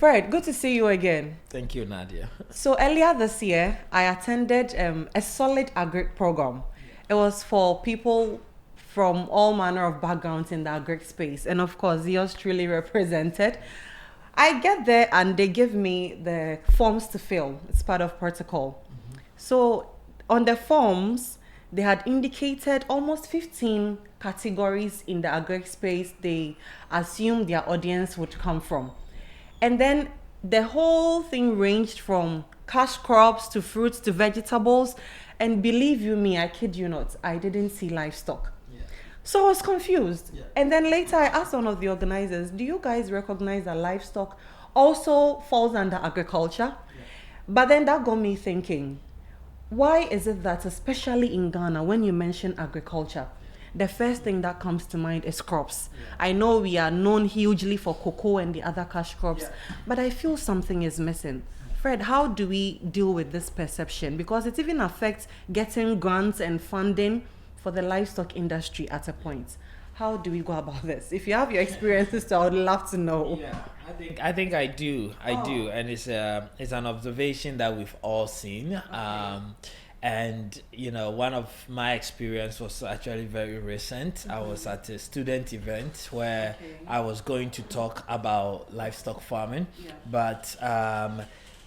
Fred, good to see you again. Thank you, Nadia. So earlier this year, I attended a solid agri program. It was for people from all manner of backgrounds in the agri space, and of course, yours truly represented. I get there and they give me the forms to fill. It's part of protocol. So on the forms, they had indicated almost 15 categories in the agri space they assumed their audience would come from. And then the whole thing ranged from cash crops to fruits to vegetables. And believe you me, I kid you not, I didn't see livestock. Yeah. So I was confused. Yeah. And then later I asked one of the organizers, do you guys recognize that livestock also falls under agriculture? Yeah. But then that got me thinking, why is it that especially in Ghana, when you mention agriculture, the first thing that comes to mind is crops? Yeah. I know we are known hugely for cocoa and the other cash crops, Yeah. but I feel something is missing. Fred, how do we deal with this perception? Because it even affects getting grants and funding for the livestock industry at a point. How do we go about this? If you have your experiences, I would love to know. Yeah, I think I do. I do, and it's an observation that we've all seen. And one of my experience was actually very recent. I was at a student event where I was going to talk about livestock farming, but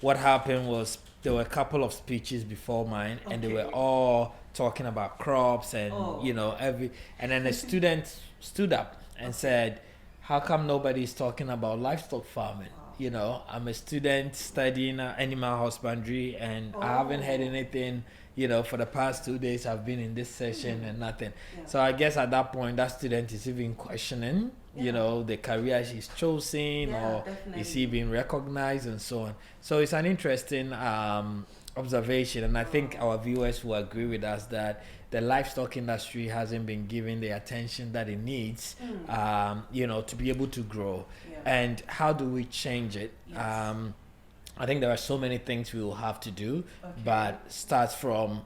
what happened was there were a couple of speeches before mine, and they were all talking about crops and and then a student stood up and said, how come nobody's talking about livestock farming? I'm a student studying animal husbandry, and I haven't heard anything. For the past 2 days I've been in this session and nothing. So I guess at that point that student is even questioning the career he's chosen, or definitely. is he being recognized and so on. So it's an interesting observation, and I think our viewers will agree with us that the livestock industry hasn't been given the attention that it needs to be able to grow. And how do we change it? I think there are so many things we will have to do, but starts from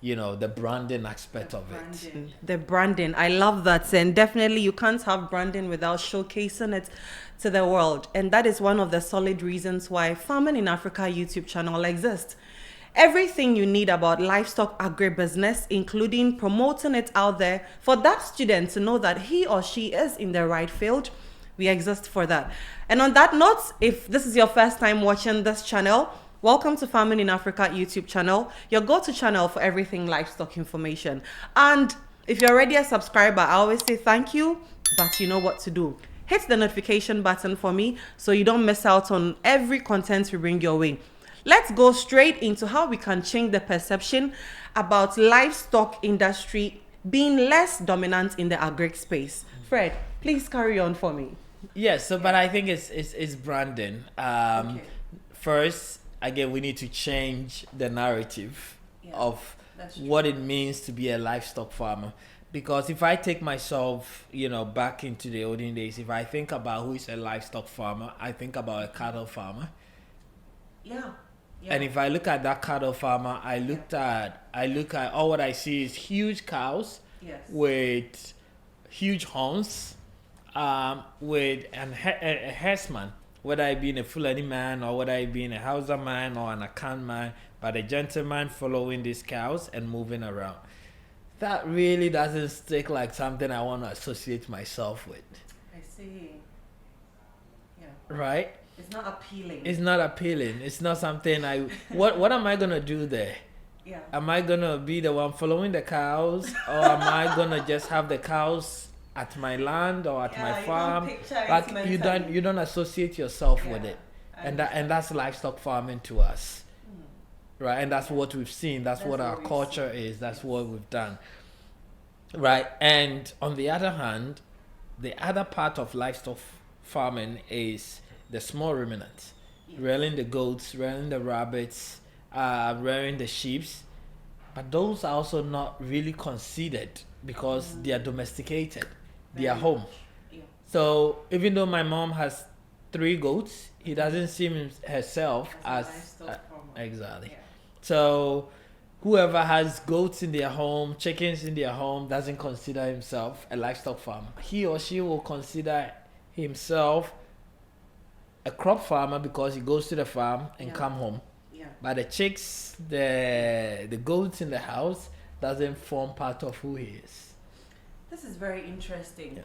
the branding aspect of it. The branding, I love that. And definitely you can't have branding without showcasing it to the world. And that is one of the solid reasons why Farming in Africa YouTube channel exists. Everything you need about livestock agribusiness, including promoting it out there for that student to know that he or she is in the right field. We exist for that. And on that note, if this is your first time watching this channel, welcome to Farming in Africa YouTube channel, your go-to channel for everything livestock information. And if you're already a subscriber, I always say thank you, but you know what to do. Hit the notification button for me so you don't miss out on every content we bring your way. Let's go straight into how we can change the perception about livestock industry being less dominant in the agri space. Fred, please carry on for me. Yes, but I think it's branding. First, again, we need to change the narrative of what it means to be a livestock farmer. Because if I take myself, back into the olden days, if I think about who is a livestock farmer, I think about a cattle farmer. And if I look at that cattle farmer, I look at all what I see is huge cows with huge horns, with a herdsman, whether I be a Fulani man or whether I be a Hausa man or an Akan man, but a gentleman following these cows and moving around. That really doesn't stick like something I want to associate myself with. I see. Right? It's not appealing. It's not appealing. It's not something what am I gonna do there? Am I gonna be the one following the cows, or am I gonna just have the cows at my land or at my farm? Like you don't associate yourself with it. And that's livestock farming to us. Right? And that's what we've seen. That's what our culture is. That's what we've done. Right? And on the other hand, the other part of livestock farming is the small ruminants. Rearing the goats, rearing the rabbits, rearing the sheep. But those are also not really considered because they are domesticated. They are home. So even though my mom has 3 goats, he doesn't see herself as exactly. So whoever has goats in their home, chickens in their home, doesn't consider himself a livestock farmer. He or she will consider himself a crop farmer because he goes to the farm and come home. Yeah. But the chicks, the goats in the house doesn't form part of who he is. This is very interesting.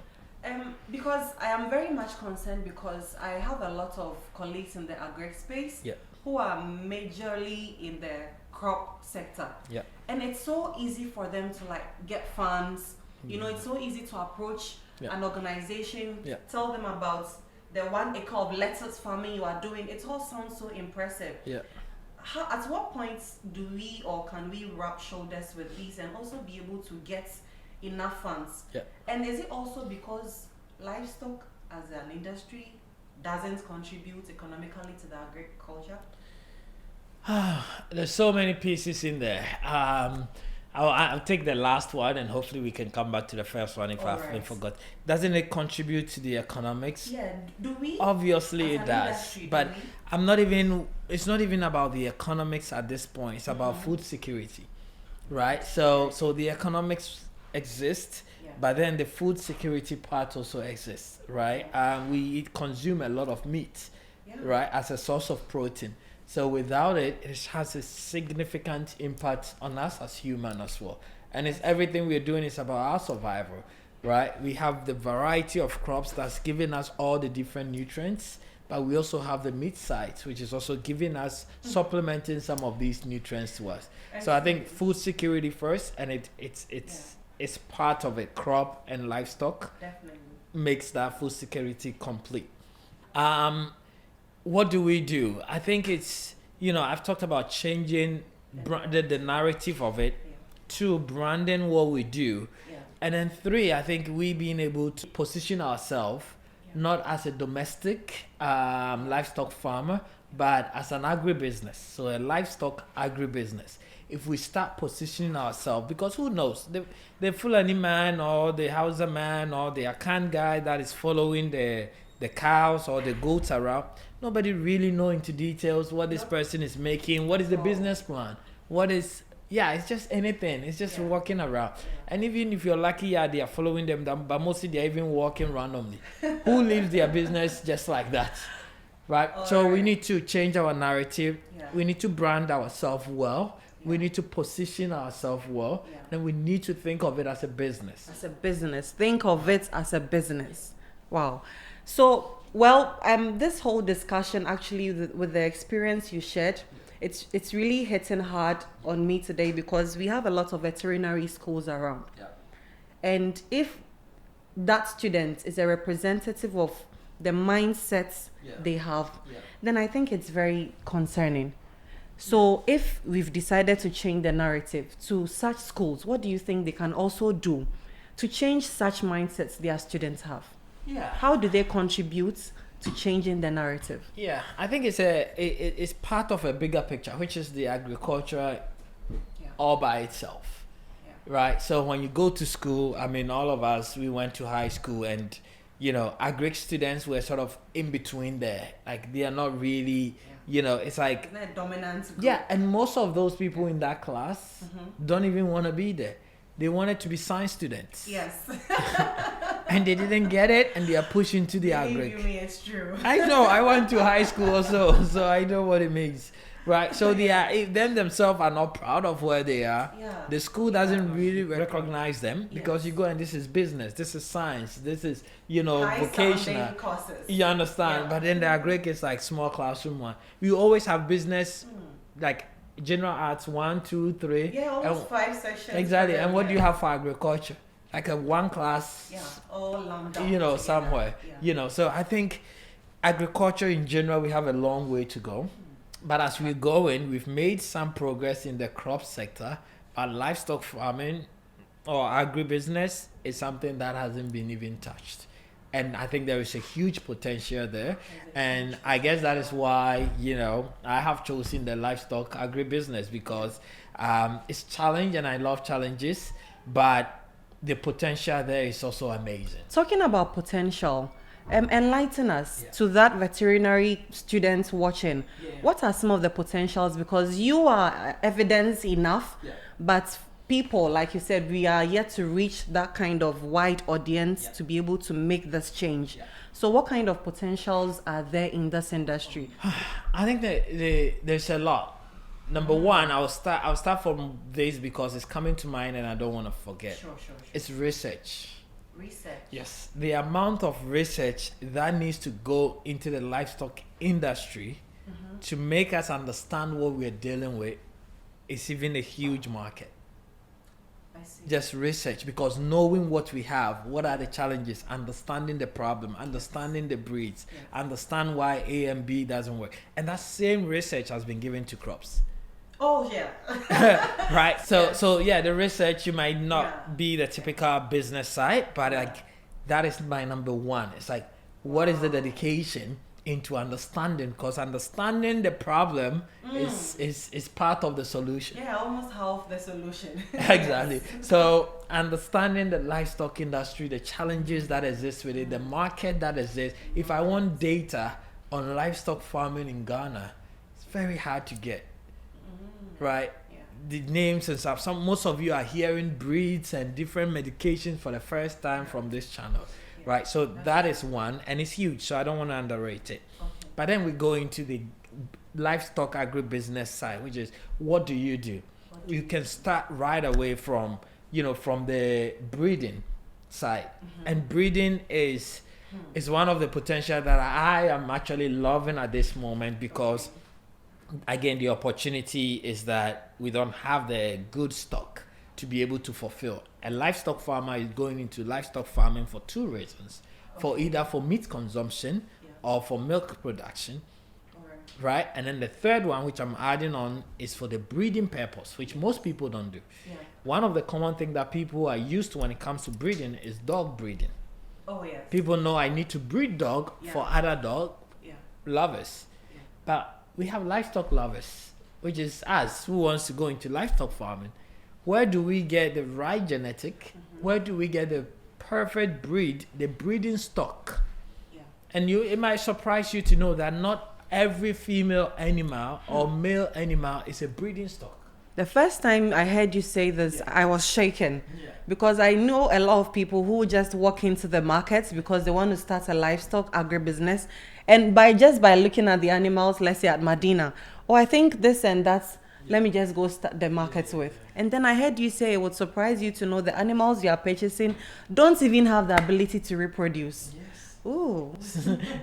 Because I am very much concerned because I have a lot of colleagues in the agri space who are majorly in the crop sector. And it's so easy for them to like get funds. You know, it's so easy to approach an organization, tell them about the 1 acre of lettuce farming you are doing. It all sounds so impressive. At what point do we or can we rub shoulders with these and also be able to get enough funds? And is it also because livestock as an industry doesn't contribute economically to the agriculture? There's so many pieces in there. I'll take the last one and hopefully we can come back to the first one if I forgot. Doesn't it contribute to the economics? Do we? Obviously it does. But it's not even about the economics at this point. It's about food security, right? So the economics exist, but then the food security part also exists, right? We consume a lot of meat, right, as a source of protein. So without it, it has a significant impact on us as humans as well. And it's everything we're doing is about our survival, right? We have the variety of crops that's giving us all the different nutrients, but we also have the meat side, which is also giving us, supplementing some of these nutrients to us. So I think food security first, and it's part of it. Crop and livestock makes that food security complete. What do we do? I think it's, I've talked about changing the narrative of it. 2, branding what we do. And then 3, I think we being able to position ourselves not as a domestic livestock farmer, but as an agribusiness. So a livestock agribusiness. If we start positioning ourselves, because who knows, the Fulani man or the Hausa man or the Akan guy that is following the cows or the goats around, nobody really know into details what this person is making, what is the business plan, what is, it's just anything. It's just walking around. And even if you're lucky, they are following them, but mostly they're even walking randomly. Who lives their business just like that, right? We need to change our narrative. We need to brand ourselves well. We need to position ourselves well. And we need to think of it as a business. As a business. Think of it as a business. Wow. So, this whole discussion actually with the experience you shared, it's really hitting hard on me today because we have a lot of veterinary schools around. And if that student is a representative of the mindsets they have, then I think it's very concerning. So if we've decided to change the narrative to such schools, what do you think they can also do to change such mindsets their students have? How do they contribute to changing the narrative? I think it's part of a bigger picture, which is the agriculture all by itself, right? So when you go to school, I mean, all of us, we went to high school and, agri students were sort of in between there. Like they are not really, it's like... Isn't that dominant group? And most of those people in that class don't even want to be there. They wanted to be science students. And they didn't get it, and they are pushing to the agri. It's true. I know. I went to high school also, so I know what it means, right? So if them themselves are not proud of where they are. The school doesn't really recognize them because you go and this is business, this is science, this is vocational courses. You understand? But then the agri is like small classroom one. We always have business, like general arts 1, 2, 3. Almost 5 sections. Exactly. And what do you have for agriculture? Like a one class, all lumped up somewhere, so I think agriculture in general, we have a long way to go. But as we're going, we've made some progress in the crop sector, but livestock farming or agribusiness is something that hasn't been even touched. And I think there is a huge potential there. And I guess that is why, I have chosen the livestock agribusiness because it's challenge and I love challenges, but the potential there is also amazing. Talking about potential, enlighten us to that veterinary student watching. What are some of the potentials? Because you are evidence enough, but people, like you said, we are yet to reach that kind of wide audience to be able to make this change. So what kind of potentials are there in this industry? I think that there's a lot. Number one, I'll start from this because it's coming to mind and I don't want to forget. Sure. It's research. Research. Yes, the amount of research that needs to go into the livestock industry to make us understand what we're dealing with is even a huge market. I see. Just research, because knowing what we have, what are the challenges, understanding the problem, understanding the breeds, understand why A and B doesn't work. And that same research has been given to crops. Oh yeah. Right. So the research, you might not be the typical business side, but like that is my number one. It's like, what is the dedication into understanding? Because understanding the problem is part of the solution. Yeah, almost half the solution. Exactly. So understanding the livestock industry, the challenges that exist with it, the market that exists. If I want data on livestock farming in Ghana, it's very hard to get. Right? The names and stuff. Most of you are hearing breeds and different medications for the first time from this channel. Right? So that is one, and it's huge, so I don't want to underrate it. But then we go into the livestock agribusiness side, which is, what do? You can start right away from the breeding side. And breeding is one of the potential that I am actually loving at this moment, because again, the opportunity is that we don't have the good stock to be able to fulfill. A livestock farmer is going into livestock farming for two reasons: for either for meat consumption or for milk production, right? And then the third one, which I'm adding on, is for the breeding purpose, which most people don't do. One of the common things that people are used to when it comes to breeding is dog breeding. Oh yes. People know I need to breed dog for other dog lovers, but we have livestock lovers, which is us who wants to go into livestock farming. Where do we get the right genetic? Where do we get the perfect breed, the breeding stock? And it might surprise you to know that not every female animal or male animal is a breeding stock. The first time I heard you say this, I was shaken, because I know a lot of people who just walk into the markets because they want to start a livestock agribusiness, and by looking at the animals, let's say at Medina, I think this and that's, let me just go start the markets with. And then I heard you say it would surprise you to know the animals you are purchasing don't even have the ability to reproduce. Ooh.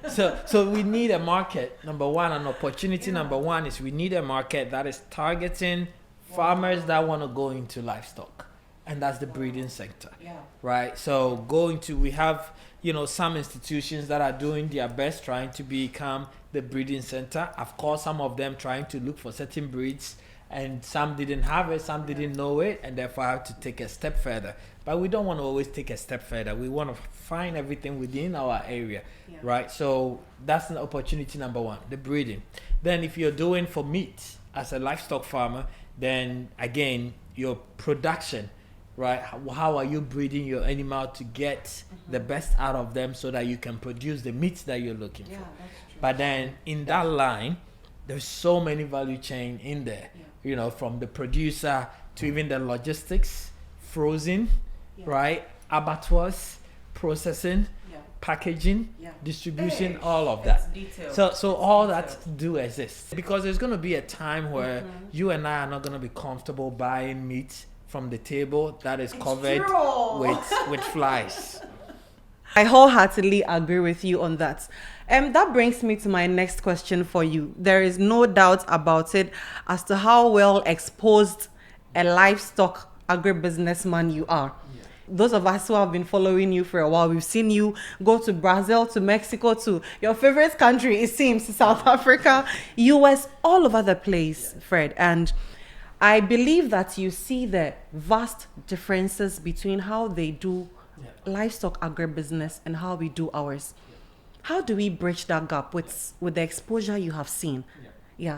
So we need a market, number one, an opportunity. Number one is we need a market that is targeting farmers that want to go into livestock, and that's the breeding sector. Right? So we have some institutions that are doing their best trying to become the breeding center. Of course, some of them trying to look for certain breeds, and some didn't have it, some didn't know it, and therefore have to take a step further. But we don't want to always take a step further. We want to find everything within our area, right? So that's an opportunity number one, the breeding. Then if you're doing for meat as a livestock farmer, then again, your production, right? How are you breeding your animal to get the best out of them so that you can produce the meat that you're looking for? That's true. But then in that line, there's so many value chain in there, from the producer to even the logistics, frozen, right? Abattoirs, processing, packaging, distribution, all of that. So all that do exist, because there's going to be a time where you and I are not going to be comfortable buying meat from the table that is covered with flies. I wholeheartedly agree with you on that. That brings me to my next question for you. There is no doubt about it as to how well exposed a livestock agribusinessman you are. Those of us who have been following you for a while, we've seen you go to Brazil, to Mexico, to your favorite country, it seems, South Africa, US, all over the place, Fred. And I believe that you see the vast differences between how they do livestock agribusiness and how we do ours. How do we bridge that gap with the exposure you have seen?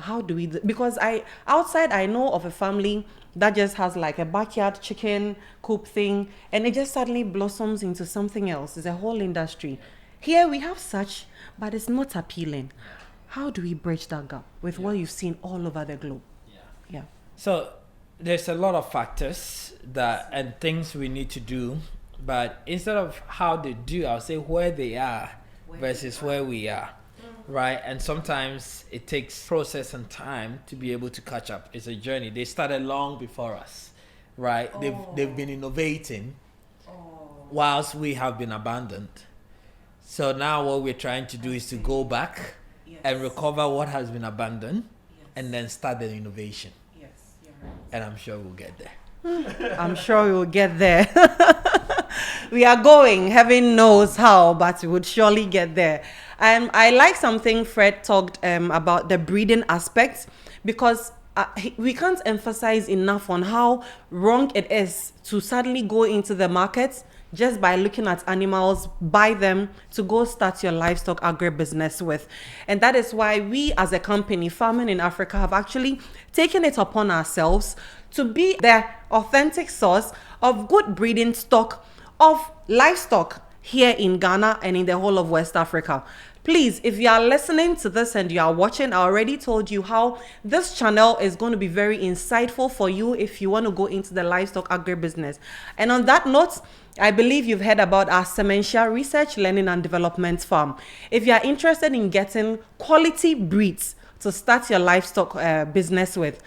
How do we because outside I know of a family that just has like a backyard chicken coop thing, and it just suddenly blossoms into something else. It's a whole industry. Here we have such, but it's not appealing. How do we bridge that gap with what you've seen all over the globe? So there's a lot of factors. that and things we need to do, but instead of how they do, I'll say where they are versus where we are. Right, and sometimes it takes process and time to be able to catch up. It's a journey. They started long before us, right? They've been innovating whilst we have been abandoned. So now what we're trying to do is to go back and recover what has been abandoned and then start the innovation. Yes, you're right. And I'm sure we'll get there. I'm sure we will get there. We are going, heaven knows how, but we would surely get there. I like something Fred talked about the breeding aspect, because we can't emphasize enough on how wrong it is to suddenly go into the market just by looking at animals, buy them to go start your livestock agribusiness with. And that is why we as a company, Farming in Africa, have actually taken it upon ourselves to be the authentic source of good breeding stock of livestock here in Ghana and in the whole of West Africa. Please, if you are listening to this and you are watching, I already told you how this channel is going to be very insightful for you if you want to go into the livestock agribusiness. And on that note, I believe you've heard about our Sementia Research, Learning and Development Farm. If you are interested in getting quality breeds to start your livestock business with,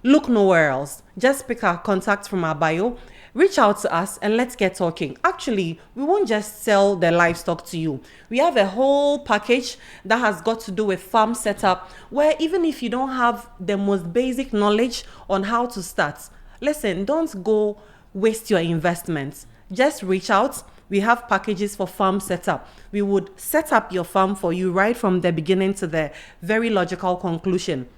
look nowhere else. Just pick our contact from our bio, reach out to us, and let's get talking. Actually, we won't just sell the livestock to you. We have a whole package that has got to do with farm setup, where even if you don't have the most basic knowledge on how to start, listen, don't go waste your investments. Just reach out. We have packages for farm setup. We would set up your farm for you right from the beginning to the very logical conclusion.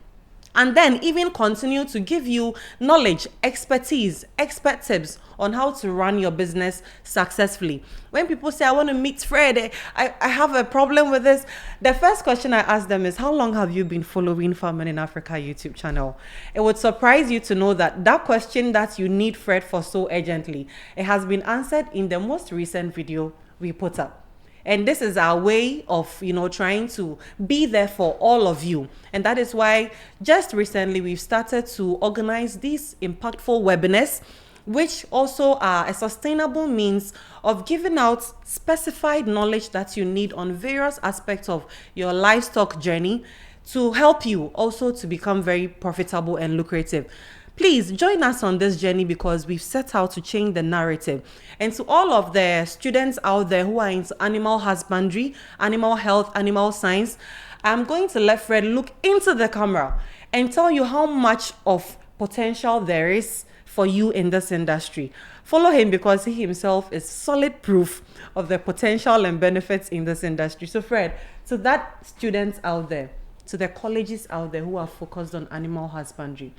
And then even continue to give you knowledge, expertise, expert tips on how to run your business successfully. When people say, I want to meet Fred, I have a problem with this, the first question I ask them is, how long have you been following Farming in Africa YouTube channel? It would surprise you to know that that question that you need Fred for so urgently, it has been answered in the most recent video we put up. And this is our way of, trying to be there for all of you. And that is why just recently we've started to organize these impactful webinars, which also are a sustainable means of giving out specified knowledge that you need on various aspects of your livestock journey to help you also to become very profitable and lucrative. Please join us on this journey, because we've set out to change the narrative. And to all of the students out there who are into animal husbandry, animal health, animal science, I'm going to let Fred look into the camera and tell you how much of potential there is for you in this industry. Follow him, because he himself is solid proof of the potential and benefits in this industry. So Fred, to that students out there, to the colleges out there who are focused on animal husbandry,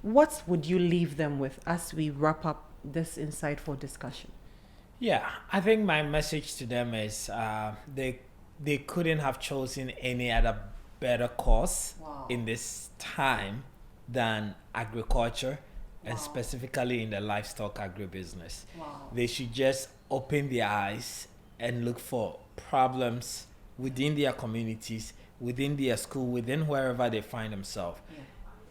what would you leave them with as we wrap up this insightful discussion? Yeah, I think my message to them is they couldn't have chosen any other better course in this time than agriculture, and specifically in the livestock agribusiness. They should just open their eyes and look for problems within their communities, within their school, within wherever they find themselves.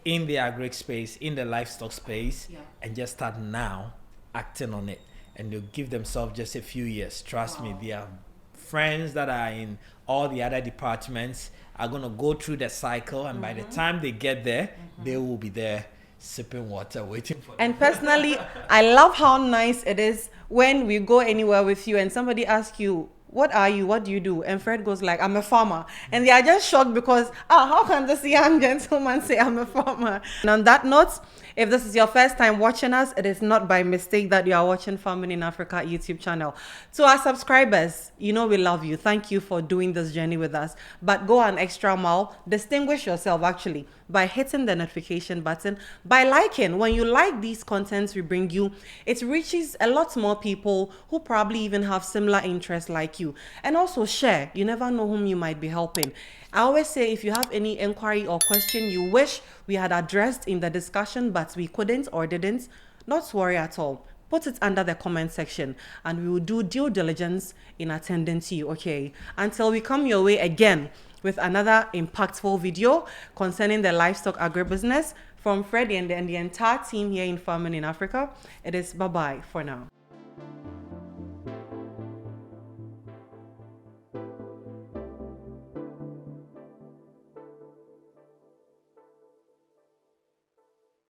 In the agri space, in the livestock space, and just start now acting on it. And they'll give themselves just a few years. Trust me, their friends that are in all the other departments are going to go through the cycle, and by the time they get there, they will be there sipping water, waiting for them. And personally, I love how nice it is when we go anywhere with you and somebody asks you, what are you? What do you do? And Fred goes like, I'm a farmer. And they are just shocked because, how can this young gentleman say I'm a farmer? And on that note, if this is your first time watching us, it is not by mistake that you are watching Farming in Africa YouTube channel. To our subscribers, we love you. Thank you for doing this journey with us. But go an extra mile. Distinguish yourself actually by hitting the notification button, by liking. When you like these contents we bring you, it reaches a lot more people who probably even have similar interests like you. And also share. You never know whom you might be helping. I always say, if you have any inquiry or question you wish we had addressed in the discussion but we couldn't or didn't, not to worry at all. Put it under the comment section and we will do due diligence in attending to you, okay? Until we come your way again with another impactful video concerning the livestock agribusiness, From Freddie and the entire team here in Farming in Africa, it is bye-bye for now.